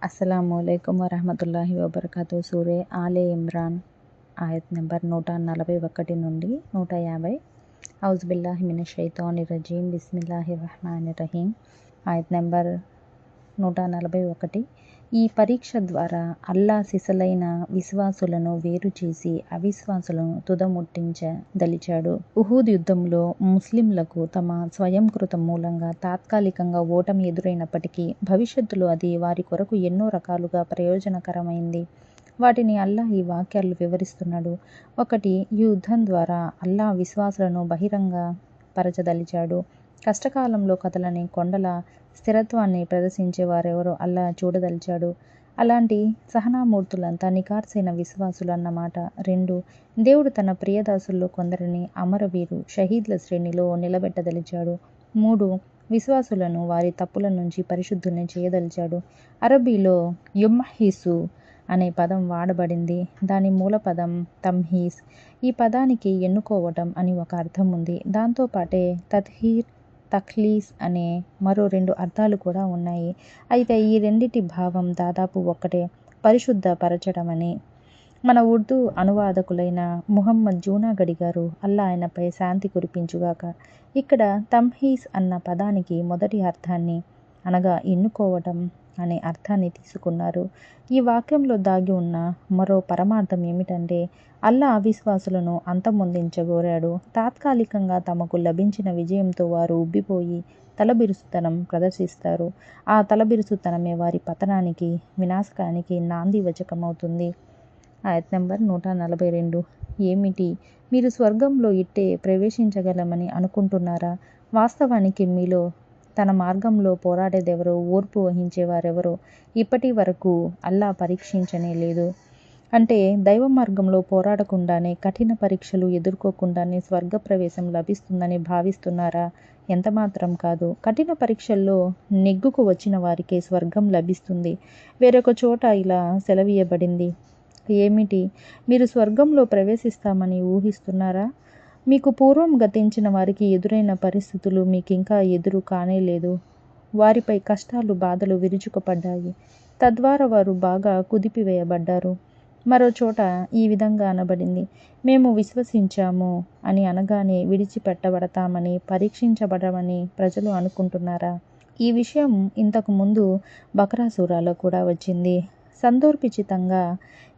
అస్సలాముఅలైకుం వరహమతుల్లాహి వబర్కాతు. సూరే ఆలే ఇమ్రాన్ ఆయత్ నెంబర్ 141 నుండి 150. ఔజుబిల్లాహి మినష్ షైతానిర్ రజీం. బిస్మిల్లాహిర్ రహమానిర్ రహీం. ఆయత్ నెంబర్ 141. ఈ పరీక్ష ద్వారా అల్లా సిసలైన విశ్వాసులను వేరు చేసి అవిశ్వాసులను తుదముట్టించదలిచాడు. ఉహూద్ యుద్ధంలో ముస్లింలకు తమ స్వయంకృతం మూలంగా తాత్కాలికంగా ఓటమి ఎదురైనప్పటికీ భవిష్యత్తులో అది వారి కొరకు ఎన్నో రకాలుగా ప్రయోజనకరమైంది. వాటిని అల్లా ఈ వాక్యాలు వివరిస్తున్నాడు. 1. ఈ యుద్ధం ద్వారా అల్లా విశ్వాసులను బహిరంగ పరచదలిచాడు. కష్టకాలంలో కదలని కొండల స్థిరత్వాన్ని ప్రదర్శించే వారెవరో అల్లా చూడదలిచాడు. అలాంటి సహనామూర్తులంతా నికార్సైన విశ్వాసులు అన్నమాట. 2. దేవుడు తన ప్రియదాసుల్లో కొందరిని అమరవీరు షహీద్ల శ్రేణిలో నిలబెట్టదలిచాడు. 3. విశ్వాసులను వారి తప్పుల నుంచి పరిశుద్ధుల్ని చేయదలిచాడు. అరబీలో యుమ్హీసు అనే పదం వాడబడింది. దాని మూల పదం తమ్హీస్. ఈ పదానికి ఎన్నుకోవటం అని ఒక అర్థం ఉంది. దాంతోపాటే తత్హీర్, తఖ్లీస్ అనే మరో 2 అర్థాలు కూడా ఉన్నాయి. అయితే ఈ రెండిటి భావం దాదాపు ఒక్కటే, పరిశుద్ధ పరచడమని. మన ఉర్దూ అనువాదకులైన ముహమ్మద్ జూనాగడి గారు, అల్లా ఆయనపై శాంతి కురిపించుగాక, ఇక్కడ తమ్హీస్ అన్న పదానికి మొదటి అర్థాన్ని, అనగా ఎన్నుకోవటం అనే అర్థాన్ని తీసుకున్నారు. ఈ వాక్యంలో దాగి ఉన్న మరో పరమార్థం ఏమిటంటే, అల్లా అవిశ్వాసులను అంతమొందించగోరాడు. తాత్కాలికంగా తమకు లభించిన విజయంతో వారు ఉబ్బిపోయి తలబిరుసుతనం ప్రదర్శిస్తారు. ఆ తలబిరుసుతనమే వారి పతనానికి, వినాశకానికి నాందివచకమవుతుంది. ఆయత్ నెంబర్ 142. ఏమిటి, మీరు స్వర్గంలో ఇట్టే ప్రవేశించగలమని అనుకుంటున్నారా? వాస్తవానికి మీలో తన మార్గంలో పోరాడేదెవరో, ఓర్పు వహించేవారెవరో ఇప్పటి వరకు అల్లా పరీక్షించనే లేదు. అంటే దైవ మార్గంలో పోరాడకుండానే, కఠిన పరీక్షలు ఎదుర్కోకుండానే స్వర్గప్రవేశం లభిస్తుందని భావిస్తున్నారా? ఎంతమాత్రం కాదు. కఠిన పరీక్షల్లో నెగ్గుకు వచ్చిన వారికే స్వర్గం లభిస్తుంది. వేరొక చోట ఇలా సెలవీయబడింది. ఏమిటి, మీరు స్వర్గంలో ప్రవేశిస్తామని ఊహిస్తున్నారా? మీకు పూర్వం గతించిన వారికి ఎదురైన పరిస్థితులు మీకింకా ఎదురు కానేలేదు. వారిపై కష్టాలు, బాధలు విరుచుకుపడ్డాయి. తద్వారా వారు బాగా కుదిపివేయబడ్డారు. మరో చోట ఈ విధంగా అనబడింది. మేము విశ్వసించాము అని అనగానే విడిచిపెట్టబడతామని, పరీక్షించబడమని ప్రజలు అనుకుంటున్నారా? ఈ విషయం ఇంతకు ముందు బకరా సూరాలో కూడా వచ్చింది. సందర్భోచితంగా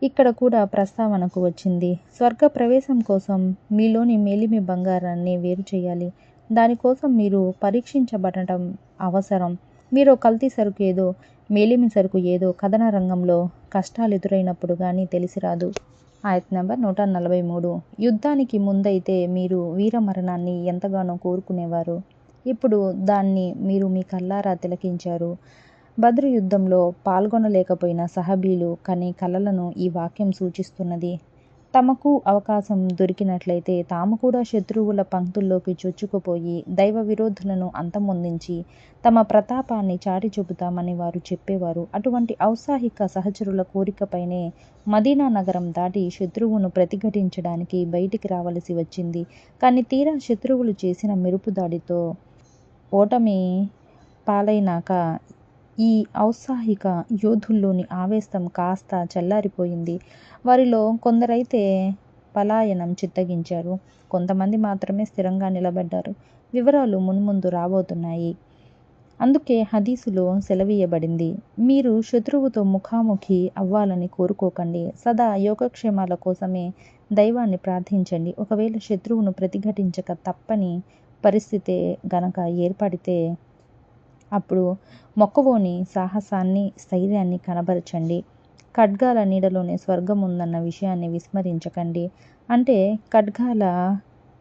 ఇక్కడ కూడా ప్రస్తావనకు వచ్చింది. స్వర్గ ప్రవేశం కోసం మీలోని మేలిమి బంగారాన్ని వేరు చేయాలి. దానికోసం మీరు పరీక్షించబడటం అవసరం. మీరు కల్తీ సరుకు ఏదో, మేలిమి సరుకు ఏదో కథన రంగంలో కష్టాలెదురైనప్పుడు కానీ తెలిసిరాదు. ఆయత్ నెంబర్ 143. యుద్ధానికి ముందైతే మీరు వీరమరణాన్ని ఎంతగానో కోరుకునేవారు. ఇప్పుడు దాన్ని మీరు మీ కళ్ళారా తిలకించారు. బద్ర్ యుద్ధంలో పాల్గొనలేకపోయిన సహాబీలు కనే కలలను ఈ వాక్యం సూచిస్తున్నది. తమకు అవకాశం దొరికినట్లయితే తాము కూడా శత్రువుల పంక్తుల్లోకి చొచ్చుకుపోయి దైవ విరోధులను అంతమొందించి తమ ప్రతాపాన్ని చాటి చూపుతామని వారు చెప్పేవారు. అటువంటి ఔత్సాహిక సహచరుల కోరికపైనే మదీనా నగరం దాటి శత్రువును ప్రతిఘటించడానికి బయటికి రావలసి వచ్చింది. కానీ తీరా శత్రువులు చేసిన మెరుపు దాడితో ఓటమి పాలైనాక ఈ ఔత్సాహిక యోధుల్లోని ఆవేశం కాస్త చల్లారిపోయింది. వారిలో కొందరైతే పలాయనం చిత్తగించారు. కొంతమంది మాత్రమే స్థిరంగా నిలబడ్డారు. వివరాలు మున్ముందు రాబోతున్నాయి. అందుకే హదీసులో సెలవీయబడింది, మీరు శత్రువుతో ముఖాముఖి అవ్వాలని కోరుకోకండి. సదా యోగక్షేమాల కోసమే దైవాన్ని ప్రార్థించండి. ఒకవేళ శత్రువును ప్రతిఘటించక తప్పని పరిస్థితే గనక ఏర్పడితే అప్పుడు మొక్కవోని సాహసాన్ని, స్థైర్యాన్ని కనబరచండి. ఖడ్గాల నీడలోనే స్వర్గం ఉందన్న విషయాన్ని విస్మరించకండి. అంటే ఖడ్గాల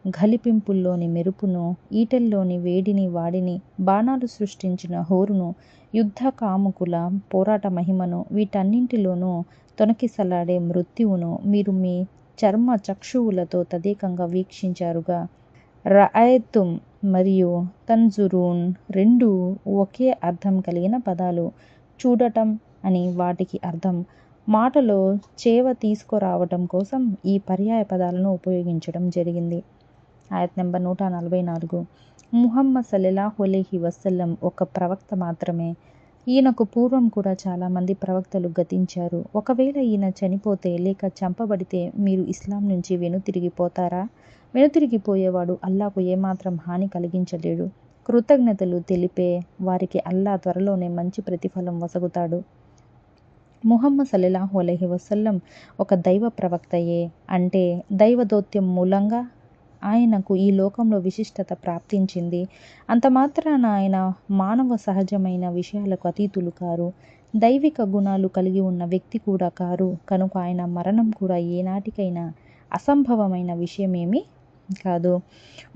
ఘలిపింపుల్లోని మెరుపును, ఈటెల్లోని వేడిని, వాడిని, బాణాలు సృష్టించిన హోరును, యుద్ధ కాముకుల పోరాట మహిమను, వీటన్నింటిలోనూ తొణకిసలాడే మృత్యువును మీరు మీ చర్మ చక్షువులతో తదేకంగా వీక్షించారుగా. రఅయ్తుమ్ మరియు తన్జురూన్ రెండూ ఒకే అర్థం కలిగిన పదాలు. చూడటం అని వాటికి అర్థం. మాటలో చేవ తీసుకురావటం కోసం ఈ పర్యాయ పదాలను ఉపయోగించడం జరిగింది. ఆయత్ నెంబర్ 144. ముహమ్మద్ సల్లల్లాహు అలైహి వసల్లం ఒక ప్రవక్త మాత్రమే. ఈయనకు పూర్వం కూడా చాలామంది ప్రవక్తలు గతించారు. ఒకవేళ ఈయన చనిపోతే లేక చంపబడితే మీరు ఇస్లాం నుంచి వెనుతిరిగిపోతారా? వెనుతిరిగిపోయేవాడు అల్లాకు ఏమాత్రం హాని కలిగించలేడు. కృతజ్ఞతలు తెలిపే వారికి అల్లా త్వరలోనే మంచి ప్రతిఫలం వసగుతాడు. ముహమ్మద్ సల్లల్లాహు అలైహి వసల్లం ఒక దైవ ప్రవక్తయే. అంటే దైవదౌత్యం మూలంగా ఆయనకు ఈ లోకంలో విశిష్టత ప్రాప్తించింది. అంత మాత్రాన ఆయన మానవ సహజమైన విషయాలకు అతీతులు కారు. దైవిక గుణాలు కలిగి ఉన్న వ్యక్తి కూడా కారు. కనుక ఆయన మరణం కూడా ఏనాటికైనా అసంభవమైన విషయమేమీ కాదు.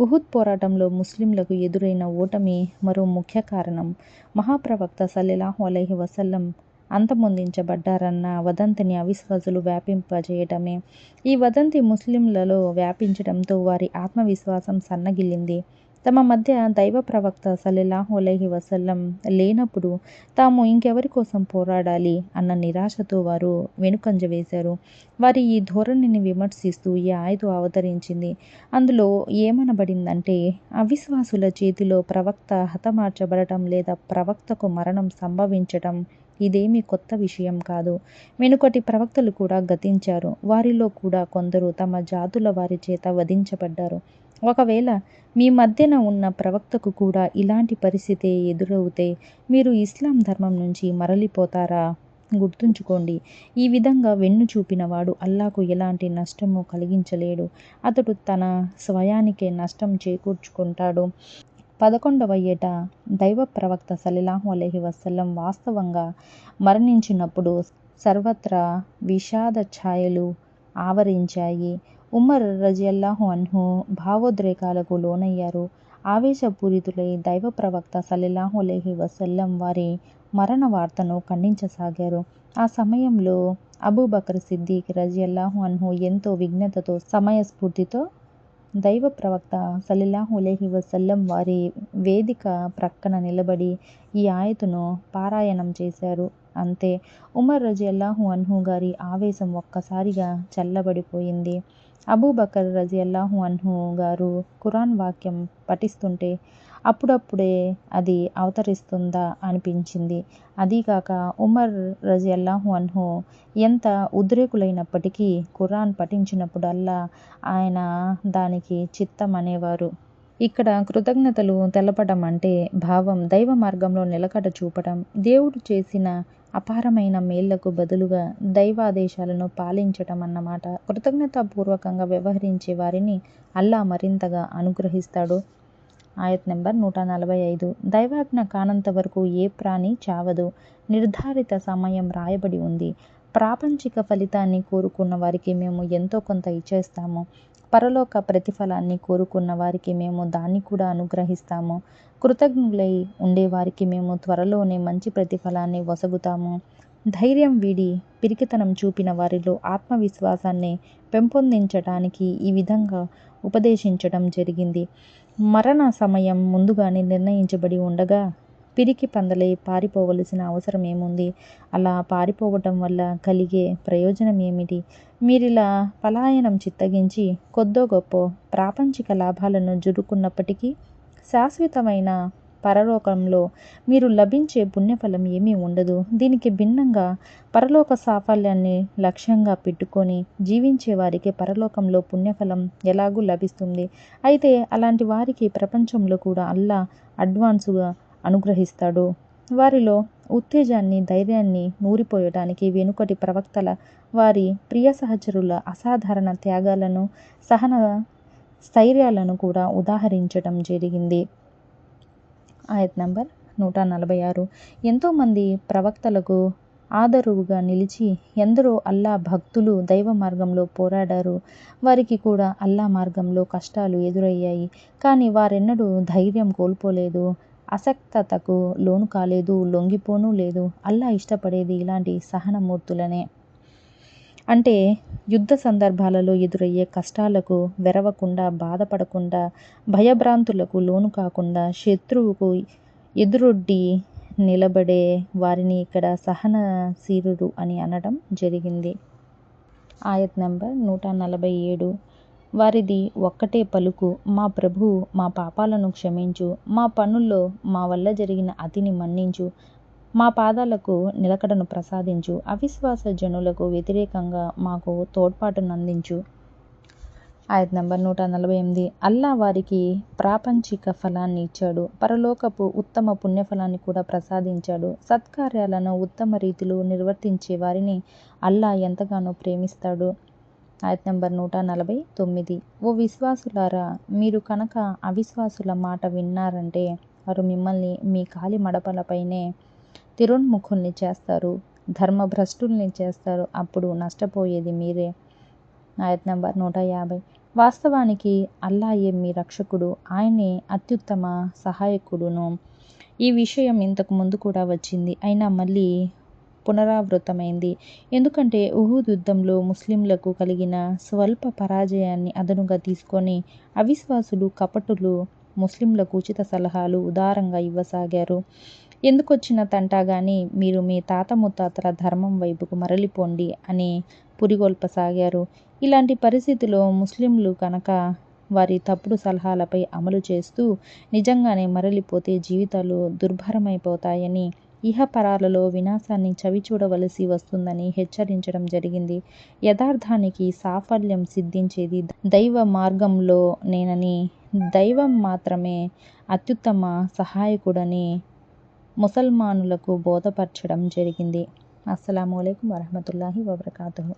ఉహుద్ పోరాటంలో ముస్లింలకు ఎదురైన ఓటమి మరో ముఖ్య కారణం. మహాప్రవక్త సల్లల్లాహు అలైహి వసల్లం అంతమొందించబడ్డారన్న వదంతిని అవిశ్వాసులు వ్యాపింపజేయటమే. ఈ వదంతి ముస్లింలలో వ్యాపించడంతో వారి ఆత్మవిశ్వాసం సన్నగిల్లింది. తమ మధ్య దైవ ప్రవక్త సల్లల్లాహు అలైహి వసల్లం లేనప్పుడు తాము ఇంకెవరి కోసం పోరాడాలి అన్న నిరాశతో వారు వెనుకంజ వేశారు. వారి ఈ ధోరణిని విమర్శిస్తూ ఈ ఆయతు అవతరించింది. అందులో ఏమనబడిందంటే, అవిశ్వాసుల చేతిలో ప్రవక్త హతమార్చబడటం లేదా ప్రవక్తకు మరణం సంభవించటం ఇదేమీ కొత్త విషయం కాదు. వెనుకటి ప్రవక్తలు కూడా గతించారు. వారిలో కూడా కొందరు తమ జాతుల వారి చేత వధించబడ్డారు. ఒకవేళ మీ మధ్యన ఉన్న ప్రవక్తకు కూడా ఇలాంటి పరిస్థితి ఎదురవుతే మీరు ఇస్లాం ధర్మం నుంచి మరలిపోతారా? గుర్తుంచుకోండి, ఈ విధంగా వెన్ను చూపినవాడు అల్లాకు ఎలాంటి నష్టము కలిగించలేడు. అతడు తన స్వయానికే నష్టం చేకూర్చుకుంటాడు. 11వ ఏట దైవ ప్రవక్త సల్లల్లాహు అలైహి వసల్లం వాస్తవంగా మరణించినప్పుడు సర్వత్రా విషాద ఛాయలు ఆవరించాయి. ఉమర్ రజియల్లాహు అన్హు భావోద్రేకాలకు లోనయ్యారు. ఆవేశపూరితులై దైవ ప్రవక్త సల్లల్లాహు అలైహి వసల్లం వారి మరణ వార్తను ఖండించసాగారు. ఆ సమయంలో అబూబకర్ సిద్దిక్ రజియల్లాహు అన్హు ఎంతో విఘ్నతతో సమయస్ఫూర్తితో దైవ ప్రవక్త సల్లల్లాహు అలైహి వసల్లం వారి వేదిక ప్రక్కన నిలబడి ఈ ఆయతును పారాయణం చేశారు. అంతే, ఉమర్ రజియల్లాహు అన్హు గారి ఆవేశం ఒక్కసారిగా చల్లబడిపోయింది. అబూబకర్ రజియల్లాహు అన్హు గారు ఖురాన్ వాక్యం పఠిస్తుంటే అప్పుడప్పుడే అది అవతరిస్తుందా అనిపించింది. అదీకాక ఉమర్ రజియల్లాహు అన్హు ఎంత ఉద్రేకులైనప్పటికీ ఖురాన్ పఠించినప్పుడల్లా ఆయన దానికి చిత్తం అనేవారు. ఇక్కడ కృతజ్ఞతలు తెలపడం అంటే భావం దైవ మార్గంలో నిలకడ చూపటం, దేవుడు చేసిన అపారమైన మేళ్లకు బదులుగా దైవాదేశాలను పాలించటం అన్నమాట. కృతజ్ఞతాపూర్వకంగా వ్యవహరించే వారిని అల్లా మరింతగా అనుగ్రహిస్తాడు. ఆయత్ నెంబర్ 145. దైవాజ్ఞ కానంత వరకు ఏ ప్రాణి చావదు. నిర్ధారిత సమయం రాయబడి ఉంది. ప్రాపంచిక ఫలితాన్ని కోరుకున్న వారికి మేము ఎంతో కొంత ఇచ్చేస్తాము. పరలోక ప్రతిఫలాన్ని కోరుకున్న వారికి మేము దాన్ని కూడా అనుగ్రహిస్తాము. కృతజ్ఞులై ఉండేవారికి మేము త్వరలోనే మంచి ప్రతిఫలాన్ని వసగుతాము. ధైర్యం వీడి పిరికితనం చూపిన వారిలో ఆత్మవిశ్వాసాన్ని పెంపొందించటానికి ఈ విధంగా ఉపదేశించడం జరిగింది. మరణ సమయం ముందుగానే నిర్ణయించబడి ఉండగా పిరికి పందలై పారిపోవలసిన అవసరం ఏముంది? అలా పారిపోవటం వల్ల కలిగే ప్రయోజనం ఏమిటి? మీరిలా పలాయనం చిత్తగించి కొద్దో గొప్ప ప్రాపంచిక లాభాలను జురుకున్నప్పటికీ శాశ్వతమైన పరలోకంలో మీరు లభించే పుణ్యఫలం ఏమీ ఉండదు. దీనికి భిన్నంగా పరలోక సాఫల్యాన్ని లక్ష్యంగా పెట్టుకొని జీవించే వారికి పరలోకంలో పుణ్యఫలం ఎలాగూ లభిస్తుంది. అయితే అలాంటి వారికి ప్రపంచంలో కూడా అల్లా అడ్వాన్సుగా అనుగ్రహిస్తాడు. వారిలో ఉత్తేజాన్ని, ధైర్యాన్ని నూరిపోయటానికి వెనుకటి ప్రవక్తల వారి ప్రియ సహచరుల అసాధారణ త్యాగాలను, సహన స్థైర్యాలను కూడా ఉదాహరించటం జరిగింది. ఆయత్ నంబర్ 146. ఎంతోమంది ప్రవక్తలకు ఆదరువుగా నిలిచి ఎందరో అల్లా భక్తులు దైవ మార్గంలో పోరాడారు. వారికి కూడా అల్లా మార్గంలో కష్టాలు ఎదురయ్యాయి. కానీ వారెన్నడూ ధైర్యం కోల్పోలేదు, అసక్తతకు లోను కాలేదు, లొంగిపోనూ లేదు. అల్లా ఇష్టపడేది ఇలాంటి సహనమూర్తులనే. అంటే యుద్ధ సందర్భాలలో ఎదురయ్యే కష్టాలకు వెరవకుండా, బాధపడకుండా, భయభ్రాంతులకు లోను కాకుండా శత్రువుకు ఎదురొడ్డి నిలబడే వారిని ఇక్కడ సహనశీలురు అని అనడం జరిగింది. ఆయత్ నెంబర్ 147. వారిది ఒక్కటే పలుకు, మా ప్రభువు మా పాపాలను క్షమించు, మా పనుల్లో మా వల్ల జరిగిన అతిని మన్నించు, మా పాదాలకు నిలకడను ప్రసాదించు. అవిశ్వాస జనులకు వ్యతిరేకంగా మాకు తోడ్పాటునందించు. ఆయత్ నంబర్ 148. అల్లా వారికి ప్రాపంచిక ఫలాన్ని ఇచ్చాడు, పరలోకపు ఉత్తమ పుణ్యఫలాన్ని కూడా ప్రసాదించాడు. సత్కార్యాలను ఉత్తమ రీతిలో నిర్వర్తించే వారిని అల్లా ఎంతగానో ప్రేమిస్తాడు. ఆయత్ నంబర్ 149. ఓ విశ్వాసులారా, మీరు కనుక అవిశ్వాసుల మాట విన్నారంటే వారు మిమ్మల్ని మీ కాలి మడపలపైనే తిరోన్ముఖుల్ని చేస్తారు, ధర్మభ్రష్టుల్ని చేస్తారు. అప్పుడు నష్టపోయేది మీరే. ఆయత్ నంబర్ 150. వాస్తవానికి అల్లాయే మీ రక్షకుడు, ఆయనే అత్యుత్తమ సహాయకుడును. ఈ విషయం ఇంతకు ముందు కూడా వచ్చింది, అయినా మళ్ళీ పునరావృతమైంది. ఎందుకంటే ఉహుద్ యుద్ధంలో ముస్లింలకు కలిగిన స్వల్ప పరాజయాన్ని అదనుగా తీసుకొని అవిశ్వాసులు కపటులు ముస్లింలకు ఉచిత సలహాలు ఉదారంగా ఇవ్వసాగారు. ఎందుకొచ్చిన తంటా గాని మీరు మీ తాత ముత్తాతల ధర్మం వైపుకు మరలిపోండి అని పురిగొల్పసాగారు. ఇలాంటి పరిస్థితిలో ముస్లింలు కనుక వారి తప్పుడు సలహాలపై అమలు చేస్తూ నిజంగానే మరలిపోతే జీవితాలు దుర్భరమైపోతాయని, ఇహపరాలలో వినాశాన్ని చవిచూడవలసి వస్తుందని హెచ్చరించడం జరిగింది. యథార్థానికి సాఫల్యం సిద్ధించేది దైవ మార్గంలోనేనని, దైవం మాత్రమే అత్యుత్తమ సహాయకుడని ముసల్మానులకు బోధపరచడం జరిగింది. అస్సలాము అలైకుం వరహమతుల్లాహి వబరకాతుహు.